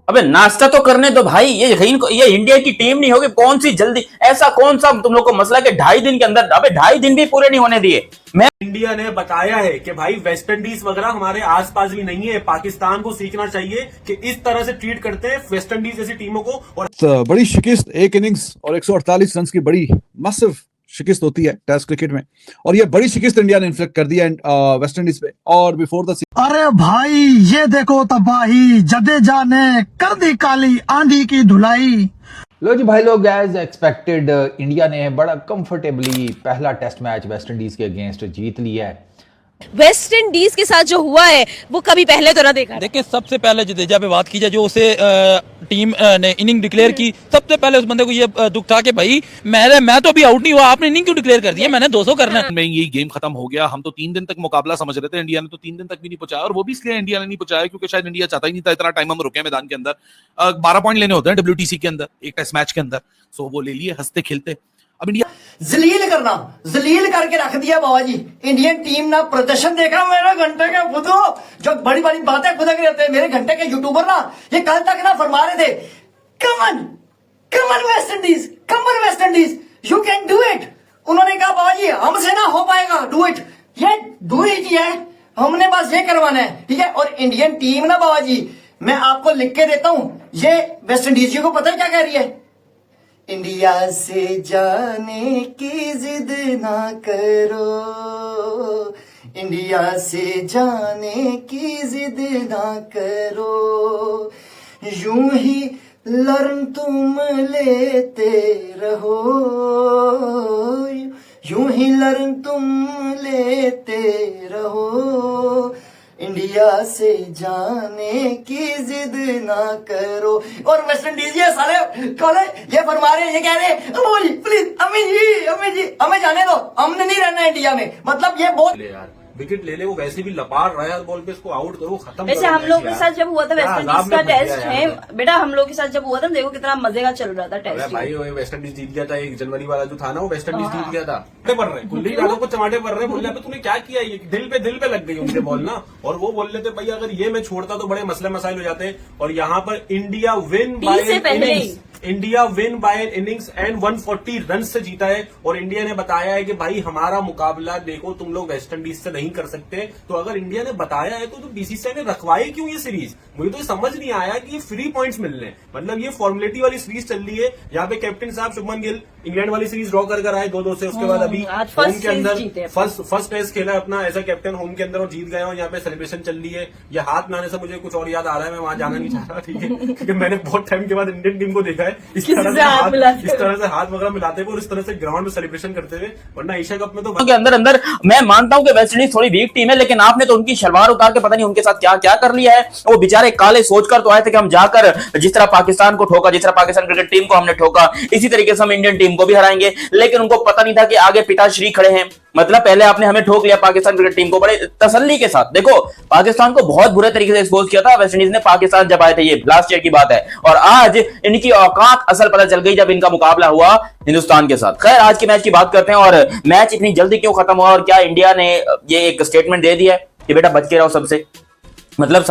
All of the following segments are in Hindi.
अबे नाश्ता तो करने दो भाई। ये इंडिया की टीम नहीं होगी कौन सी जल्दी, ऐसा कौन सा तुम लोग को मसला है कि 2.5 दिन के अंदर, अबे 2.5 दिन भी पूरे नहीं होने दिए। मैं इंडिया ने बताया है कि भाई वेस्ट इंडीज वगैरह हमारे आसपास भी नहीं है, पाकिस्तान को सीखना चाहिए कि इस तरह से ट्रीट करते हैं वेस्ट इंडीज जैसी टीमों को। और बड़ी शिकस्त, एक इनिंग्स और 148 रन की बड़ी मसिव शिकस्त होती है टेस्ट क्रिकेट में, और ये बड़ी शिकस्त इंडिया ने इन्फ्लिक्ट कर दिया वेस्ट इंडीज पे। और बिफोर द अरे भाई ये देखो तबाही, जडेजा ने कर दी काली आंधी की धुलाई। लो जी भाई लोग, एज एक्सपेक्टेड इंडिया ने बड़ा कंफर्टेबली पहला टेस्ट मैच वेस्ट इंडीज के अगेंस्ट जीत लिया है। वेस्ट इंडीज के साथ जो हुआ है वो कभी पहले तो ना देखा। देखिए, सबसे पहले जडेजा पे बात की जाए, जो उसे टीम ने इनिंग डिक्लेयर की, सबसे पहले उस बंदे को ये दुख था कि भाई मैं तो अभी आउट नहीं हुआ, आपने इनिंग क्यों डिक्लेयर कर दिया, मैंने 200 करना है। में यही गेम खत्म हो गया। हम तो 3 दिन तक मुकाबला समझ रहे थे, इंडिया ने तो 3 दिन तक भी नहीं पहुंचाया, और वो भी इसलिए इंडिया ने नहीं पहुंचाया क्योंकि शायद इंडिया चाहता ही नहीं था इतना टाइम हम रुके मैदान के अंदर। 12 पॉइंट लेने होते हैं WTC के अंदर एक टेस्ट मैच के अंदर, सो वो ले लिए हंसते खेलते। अब इंडिया जलील करना, जलील करके रख दिया बाबा जी। इंडियन टीम ना प्रदर्शन देखा मेरे घंटे के खुदो, जो बड़ी बड़ी बातें खुद रहते हैं मेरे घंटे के यूट्यूबर ना, ये कल तक ना फरमा रहे थे come on come on West Indies, come on West Indies, you can do it. उन्होंने कहा बाबा जी हमसे ना हो पाएगा, डू इट, ये डू इट है, हमने बस ये करवाना है, ठीक है। और इंडियन टीम ना बाबा जी, मैं आपको लिख के देता हूं, ये वेस्ट इंडीज को पता है क्या कह रही है, इंडिया से जाने की जिद ना करो, इंडिया से जाने की जिद ना करो, यूं ही लर्न तुम लेते रहो, यूं ही लर्न तुम लेते रहो, इंडिया से जाने की जिद ना करो। और वेस्ट इंडीज ये साले कौन है, ये फरमा रहे, ये कह रहे अम्मी जी प्लीज, अम्मी जी हमें जाने दो, हमने नहीं रहना इंडिया में। मतलब ये बहुत यार विकेट ले ले, वो वैसे भी लपाड़ रहा है बॉल पे, इसको आउट करो, खत्म वैसे करो। हम लोग के साथ जब हुआ था वेस्ट इंडीज का टेस्ट है बेटा, हम लोग के साथ जब हुआ था देखो कितना मजे का चल रहा था टेस्ट। भाई वेस्ट इंडीज जीत गया था, 1 जनवरी वाला जो था ना, वो वेस्ट इंडीज जीत गया था। पड़ रहे कुल्ली यादव को चमाटे पड़ रहे, बोल रहे तूने क्या किया, ये दिल पे लग गई उनके बॉल ना, और वो बोल रहे थे भाई अगर ये मैं छोड़ता तो बड़े मसले मसाइल हो जाते। और यहाँ पर India win bye innings, India win bye innings and 140 run से जीता है। और इंडिया ने बताया है कि भाई हमारा मुकाबला देखो तुम लोग वेस्ट इंडीज से नहीं कर सकते। तो अगर इंडिया ने बताया है तो बीसीसीआई ने रखवाई क्यों ये सीरीज, मुझे तो समझ नहीं आया कि ये फ्री पॉइंट्स मिल रहे हैं, मतलब ये फॉर्मेलिटी वाली सीरीज चल रही है। यहाँ पे कैप्टन साहब शुभमन गिल इंग्लैंड वाली सीरीज ड्रॉ कर आए 2-2 से, उसके बाद अभी होम के अंदर फर्स्ट टेस्ट खेला अपना एज अ कैप्टन होम के अंदर और जीत गए, और यहाँ पे सेलिब्रेशन चल रही है। ये हाथ मिलाने से मुझे कुछ और याद आ रहा है, मैं वहां जाना नहीं चाह रहा, ठीक है, क्योंकि मैंने बहुत टाइम के बाद इंडियन टीम को देखा है इस तरह से हाथ वगैरह मिलाते हुए और इस तरह से ग्राउंड में सेलिब्रेशन करते हुए, वरना एशिया कप में तो के अंदर मैं मानता हूं कि वेस्ट इंडीज थोड़ी वीक टीम है, लेकिन आपने तो उनकी शलवार उतार के पता नहीं उनके साथ क्या क्या कर लिया है। वो बेचारे काले सोचकर तो आए थे कि हम जाकर जिस तरह पाकिस्तान को ठोका, जिस तरह पाकिस्तान क्रिकेट टीम को हमने ठोका, इसी तरीके से हम इंडियन टीम को भी हराएंगे। लेकिन उनको पता नहीं था कि आगे पिताश्री खड़े हैं। मतलब पहले आपने हमें ठोक लिया पाकिस्तान क्रिकेट टीम को बड़े तसल्ली के साथ। देखो पाकिस्तान को बहुत बुरे तरीके से एक्सपोज किया था वेस्ट इंडीज ने, पाकिस्तान जब आए थे, ये लास्ट ईयर की बात है। और आज इनकी औकात असल पता चल गई जब इनका मुकाबला हुआ हिंदुस्तान के साथ। खैर आज के मैच की बात करते हैं, और मैच इतनी जल्दी क्यों खत्म हुआ, और क्या इंडिया ने ये एक स्टेटमेंट दे दिया है कि बेटा बच के रहो सबसे। मतलब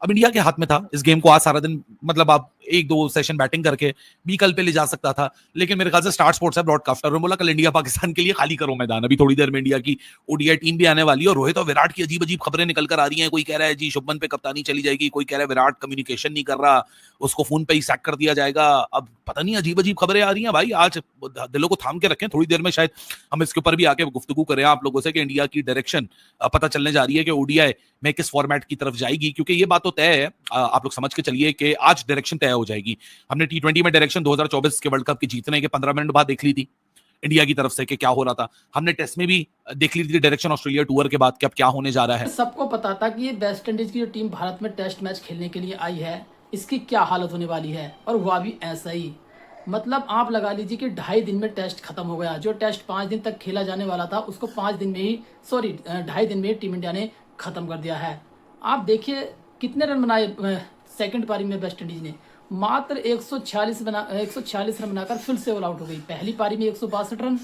अब इंडिया के हाथ में था इस गेम को आज सारा दिन, मतलब आप 1-2 सेशन बैटिंग करके भी कल पे ले जा सकता था, लेकिन मेरे ख्याल से स्टार स्पोर्ट्स है ब्रॉडकास्टर ने बोला कल इंडिया पाकिस्तान के लिए खाली करो मैदान, अभी थोड़ी देर में इंडिया की ओडीआई टीम भी आने वाली है। और रोहित और विराट की अजीब अजीब खबरें निकल कर आ रही हैं, कोई कह रहा है जी शुभमन पे कप्तानी चली जाएगी, कोई कह रहा है विराट कम्युनिकेशन नहीं कर रहा, उसको फोन पे ही सैक कर दिया जाएगा। अब पता नहीं अजीब अजीब खबरें आ रही हैं भाई, आज दिलों को थाम के रखें, थोड़ी देर में शायद हम इसके ऊपर भी आके गुफ्तगू करें आप लोगों से कि इंडिया की डायरेक्शन पता चलने जा रही है कि ओडीआई में किस फॉर्मेट की तरफ जाएगी, क्योंकि ये बात तो तय है, आप लोग समझ के चलिए कि आज डायरेक्शन तय हो जाएगी। हमने T20 में डायरेक्शन 2024 के वर्ल्ड कप के जीतने के 15 मिनट बाद देख ली थी इंडिया की तरफ से कि क्या हो रहा था। हमने टेस्ट में भी देख ली थी डायरेक्शन ऑस्ट्रेलिया टूर के बाद कि अब क्या होने जा रहा है। सबको पता था कि ये वेस्ट इंडीज की जो टीम भारत में टेस्ट मैच खेलने के लिए आई है, इसकी क्या हालत होने वाली है, और हुआ भी ऐसा ही। मतलब आप लगा लीजिए कि 2.5 दिन में टेस्ट खत्म हो गया। जो टेस्ट 5 दिन तक खेला जाने वाला था उसको 2.5 दिन में टीम इंडिया ने खत्म कर दिया है। आप देखिए कितने रन बनाए सेकंड पारी में वेस्ट इंडीज ने, मात्र 146 रन बनाकर फिर से ऑल आउट हो गई। पहली पारी में 162 रन,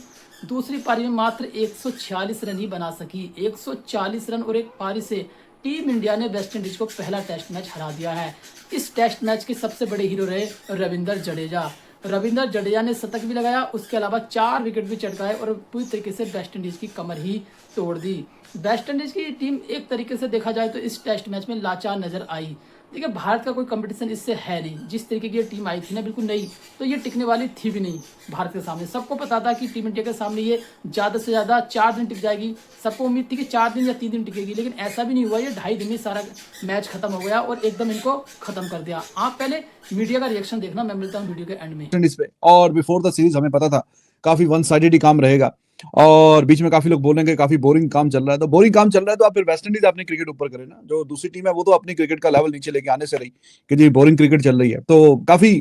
दूसरी पारी में मात्र 146 रन ही बना सकी। 140 रन और एक पारी से टीम इंडिया ने वेस्ट इंडीज को पहला टेस्ट मैच हरा दिया है। इस टेस्ट मैच के सबसे बड़े हीरो रहे रविंद्र जडेजा। रविंद्र जडेजा ने शतक भी लगाया, उसके अलावा 4 विकेट भी चटकाए और पूरी तरीके से वेस्ट इंडीज की कमर ही तोड़ दी। वेस्ट इंडीज की टीम एक तरीके से देखा जाए तो इस टेस्ट मैच में लाचार नजर आई। देखिए, भारत का कोई कंपटीशन इससे है नहीं। जिस तरीके की ये टीम आई थी ना, बिल्कुल नई, तो ये टिकने वाली थी भी नहीं भारत के सामने। सबको पता था कि टीम इंडिया के सामने ये ज़्यादा से ज़्यादा 4 दिन टिक जाएगी। सबको उम्मीद थी कि 4 दिन या 3 दिन टिकेगी, लेकिन ऐसा भी नहीं हुआ। ये 2.5 दिन में सारा मैच खत्म हो गया और एकदम इनको खत्म कर दिया। आप पहले मीडिया का रिएक्शन देखना, मैं मिलता हूँ वीडियो के एंड में। पे और बिफोर द सीरीज हमें पता था काफी वन साइडेड ही काम रहेगा और बीच में काफी लोग बोलेंगे काफी बोरिंग काम चल रहा है। तो बोरिंग काम चल रहा है तो आप फिर वेस्ट इंडीज अपनी क्रिकेट ऊपर करें ना। जो दूसरी टीम है वो तो अपनी क्रिकेट का लेवल नीचे लेके आने से रही कि जी बोरिंग क्रिकेट चल रही है। तो काफी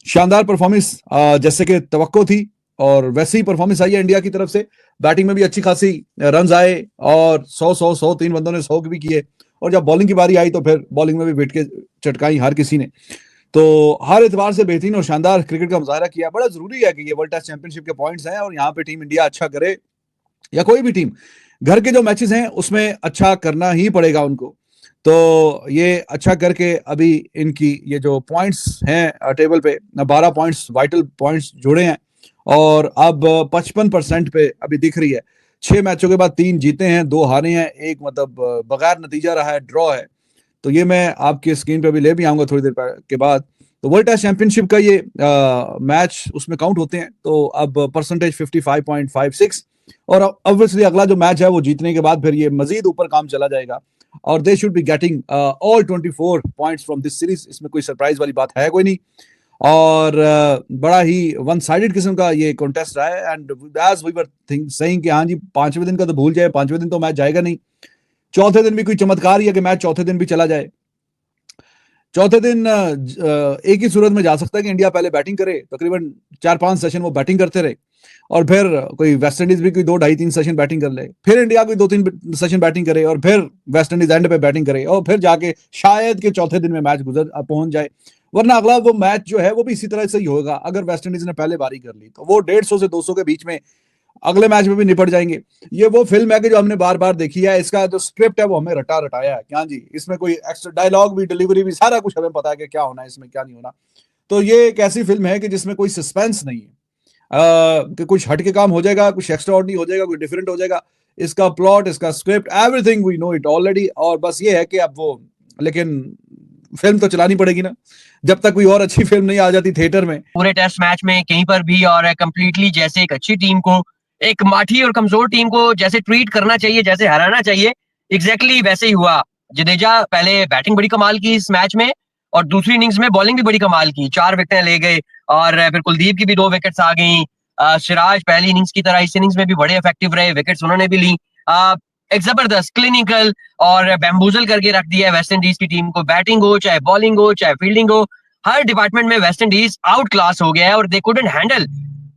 शानदार परफॉर्मेंस जैसे कि तवक्को थी और वैसे ही परफॉर्मेंस आई है इंडिया की तरफ से। बैटिंग में भी अच्छी खासी रन आए और 100 3 बंदों ने 100 भी किए और जब बॉलिंग की बारी आई तो फिर बॉलिंग में भी विकेट के चटकाई हर किसी ने। तो हर एतबार से बेहतरीन और शानदार क्रिकेट का मुजाहरा किया। बड़ा जरूरी है कि ये वर्ल्ड टेस्ट चैंपियनशिप के पॉइंट्स हैं और यहाँ पे टीम इंडिया अच्छा करे या कोई भी टीम, घर के जो मैचेस हैं उसमें अच्छा करना ही पड़ेगा उनको। तो ये अच्छा करके अभी इनकी ये जो पॉइंट्स हैं टेबल पे 12 पॉइंट्स वाइटल पॉइंट्स जुड़े हैं और अब 55% पे अभी दिख रही है। 6 मैचों के बाद 3 जीते हैं, 2 हारे हैं, 1 मतलब बगैर नतीजा रहा है, ड्रॉ है। तो ये मैं आपकी स्क्रीन पे भी ले भी आऊंगा थोड़ी देर के बाद। तो वर्ल्ड टेस्ट चैंपियनशिप का ये मैच उसमें काउंट होते हैं। तो अब परसेंटेज 55.56 और ऑब्वियसली अगला जो मैच है वो जीतने के बाद फिर ये मजीद ऊपर काम चला जाएगा और they should be getting all 24 points from this series. इसमें कोई सरप्राइज वाली बात है कोई नहीं और बड़ा ही वन साइडेड किस्म का ये कॉन्टेस्ट रहा है। And as we were saying कि हाँ जी 5वें दिन का तो भूल जाए, 5वें दिन तो मैच जाएगा नहीं। चौथे दिन भी कोई चमत्कार ही है कि मैच चौथे दिन भी चला जाए। चौथे दिन एक ही सूरत में जा सकता है कि इंडिया पहले बैटिंग करे, तकरीबन 4-5 सेशन वो बैटिंग करते रहे और फिर कोई वेस्ट इंडीज भी कोई 2 ढाई 3 सेशन बैटिंग कर ले, फिर इंडिया कोई 2-3 सेशन बैटिंग करे और फिर वेस्ट इंडीज एंड पे बैटिंग करे और फिर जाके शायद के चौथे दिन में मैच पहुंच जाए। वरना अगला वो मैच जो है वो भी इसी तरह से ही होगा। अगर वेस्ट इंडीज ने पहले बारी कर ली तो वो 150 से 200 के बीच में अगले मैच में भी निपट जाएंगे। ये वो फिल्म है कि जो हमने बार बार देखी है। इसका जो स्क्रिप्ट है वो हमें रटाया है क्या जी। इसमें कोई एक्स्ट्रा डायलॉग भी, डिलीवरी भी, सारा कुछ हमें पता है कि क्या होना है इसमें, क्या नहीं होना। तो ये एक ऐसी फिल्म है कि जिसमें कोई सस्पेंस नहीं है कि कुछ हट के काम हो जाएगा, कुछ एक्स्ट्रा ऑर्डिनरी हो जाएगा, कुछ डिफरेंट हो जाएगा। इसका प्लॉट, इसका script, everything we know it already. और बस ये है कि अब वो, लेकिन फिल्म तो चलानी पड़ेगी ना जब तक कोई और अच्छी फिल्म नहीं आ जाती थिएटर में। पूरे टेस्ट मैच में कहीं पर भी और कंप्लीटली जैसे एक अच्छी टीम को, एक माठी और कमजोर टीम को जैसे ट्रीट करना चाहिए, जैसे हराना चाहिए, एग्जैक्टली वैसे ही हुआ। जडेजा पहले बैटिंग बड़ी कमाल की इस मैच में और दूसरी इनिंग्स में बॉलिंग भी बड़ी कमाल की, 4 विकेटें ले गए और फिर कुलदीप की भी 2 विकेट्स आ गई। सिराज पहली इनिंग्स की तरह इस इनिंग्स में भी बड़े इफेक्टिव रहे, विकेट्स उन्होंने भी ली। एक जबरदस्त क्लिनिकल और बैम्बूजल करके रख दिया है वेस्ट इंडीज की टीम को। बैटिंग हो, चाहे बॉलिंग हो, चाहे फील्डिंग हो, हर डिपार्टमेंट में वेस्ट इंडीज आउट क्लास हो गया है और they couldn't handle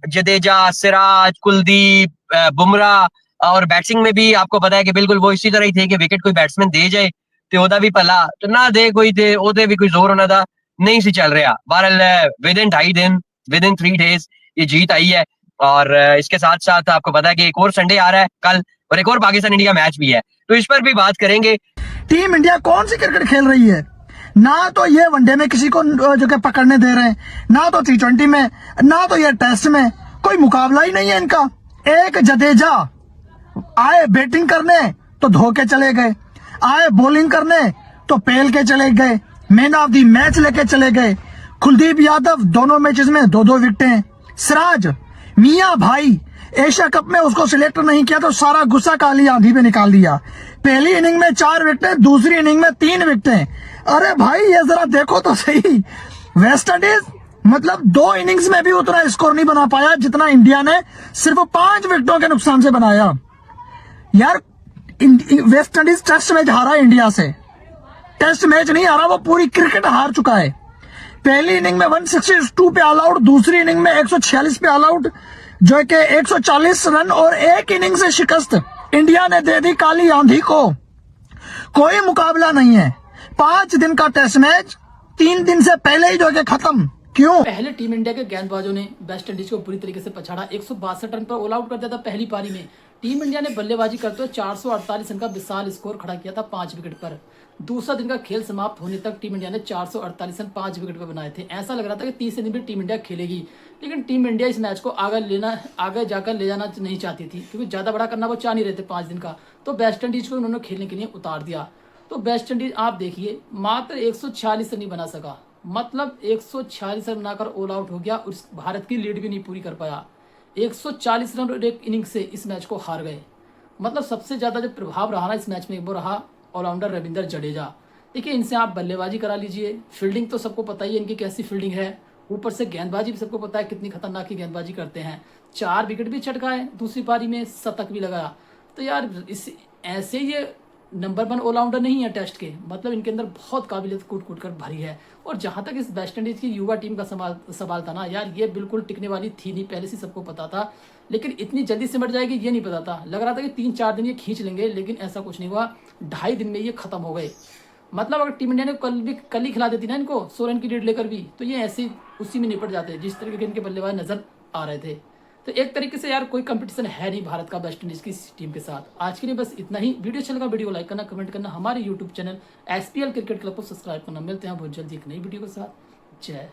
Jadeja, Siraj, Kuldeep, Bumrah. और बैटिंग में भी आपको पता है कि बिल्कुल वो इसी तरह ही थे कि विकेट कोई बैट्समैन दे जाए तो ओदा भी भला तो ना दे कोई थे, ओदे भी कोई जोर होना था, नहीं सी चल रहा। बहरहाल विद इन 2.5 दिन, विद इन 3 डेज ये जीत आई है। और इसके साथ साथ आपको पता है कि एक और संडे आ रहा है कल और एक और पाकिस्तान इंडिया मैच भी है, तो इस पर भी बात करेंगे। टीम इंडिया कौन सी क्रिकेट खेल रही है? ना तो ये वनडे में किसी को जो कि पकड़ने दे रहे हैं, ना तो T20 में, ना तो ये टेस्ट में। कोई मुकाबला ही नहीं है इनका। एक जडेजा आए बैटिंग करने तो धोके चले गए, आए बॉलिंग करने तो पेल के चले गए, मैन ऑफ द मैच लेके चले गए। कुलदीप यादव दोनों मैचेस में 2-2 विकेटें। सिराज मियां भाई एशिया कप में उसको सिलेक्ट नहीं किया तो सारा गुस्सा काली आंधी पे निकाल दिया। पहली इनिंग में 4 विकेटें, दूसरी इनिंग में 3 विकेटें। अरे भाई ये जरा देखो तो सही। वेस्ट इंडीज मतलब 2 इनिंग्स में भी उतना स्कोर नहीं बना पाया जितना इंडिया ने सिर्फ 5 विकेटों के नुकसान से बनाया। यार वेस्ट इंडीज टेस्ट मैच हारा इंडिया से, टेस्ट मैच नहीं हारा, वो पूरी क्रिकेट हार चुका है। पहली इनिंग में 162 पे ऑल आउट, दूसरी इनिंग में 146 पे ऑल आउट, जो कि 140 रन और 1 इनिंग से शिकस्त इंडिया ने दे दी काली आंधी को। कोई मुकाबला नहीं है। 5 दिन का टेस्ट मैच 3 दिन से पहले ही जो है खत्म। क्यों? पहले टीम इंडिया के गेंदबाजों ने वेस्ट इंडीज को पूरी तरीके से पछाड़ा। 162 रन पर ऑल आउट कर दिया था पहली पारी में। टीम इंडिया ने बल्लेबाजी करते हुए 448 रन का विशाल स्कोर खड़ा किया था 5 विकेट पर। दूसरा दिन का खेल समाप्त होने तक टीम इंडिया ने 448 रन 5 विकेट पर बनाए थे। ऐसा लग रहा था कि तीसरे दिन भी टीम इंडिया खेलेगी, लेकिन टीम इंडिया इस मैच को आगे जाकर ले जाना नहीं चाहती थी, क्योंकि ज़्यादा बड़ा करना वो चाह नहीं रहे थे 5 दिन का। तो वेस्ट इंडीज को उन्होंने खेलने के लिए उतार दिया। तो वेस्ट इंडीज आप देखिए मात्र 146 रन ही बना सका, मतलब 146 रन बनाकर ऑल आउट हो गया और भारत की लीड भी नहीं पूरी कर पाया। 140 रन और एक इनिंग से इस मैच को हार गए। मतलब सबसे ज़्यादा जो प्रभाव रहा ना इस मैच में वो रहा ऑलराउंडर रविंद्र जडेजा। देखिए इनसे आप बल्लेबाजी करा लीजिए, फील्डिंग तो सबको पता ही है इनकी कैसी फील्डिंग है, ऊपर से गेंदबाजी भी सबको पता है कितनी खतरनाक की गेंदबाजी करते हैं। 4 विकेट भी चटकाए, दूसरी पारी में शतक भी लगाया। तो यार इस ऐसे ये नंबर 1 ऑलराउंडर नहीं है टेस्ट के, मतलब इनके अंदर बहुत काबिलियत कूट कर भरी है। और जहां तक इस वेस्ट इंडीज की युवा टीम का सवाल था ना यार, ये बिल्कुल टिकने वाली थी नहीं, पहले से सबको पता था, लेकिन इतनी जल्दी सिमट जाएगी ये नहीं पता था। लग रहा था कि 3-4 दिन ये खींच लेंगे, लेकिन ऐसा कुछ नहीं हुआ। 2.5 दिन में ये खत्म हो गए। मतलब अगर टीम इंडिया ने कल ही खिला देती ना इनको 100 रन की लीड लेकर भी, तो ये ऐसे उसी में निपट जाते जिस तरीके के इनके बल्लेबाज नजर आ रहे थे। तो एक तरीके से यार कोई कंपटीशन है नहीं भारत का वेस्ट इंडीज की टीम के साथ। आज के लिए बस इतना ही। वीडियो अच्छा लगा वीडियो को लाइक करना, कमेंट करना, हमारे YouTube channel SPL cricket club को सब्सक्राइब करना। मिलते हैं बहुत जल्दी एक नई वीडियो के साथ। जय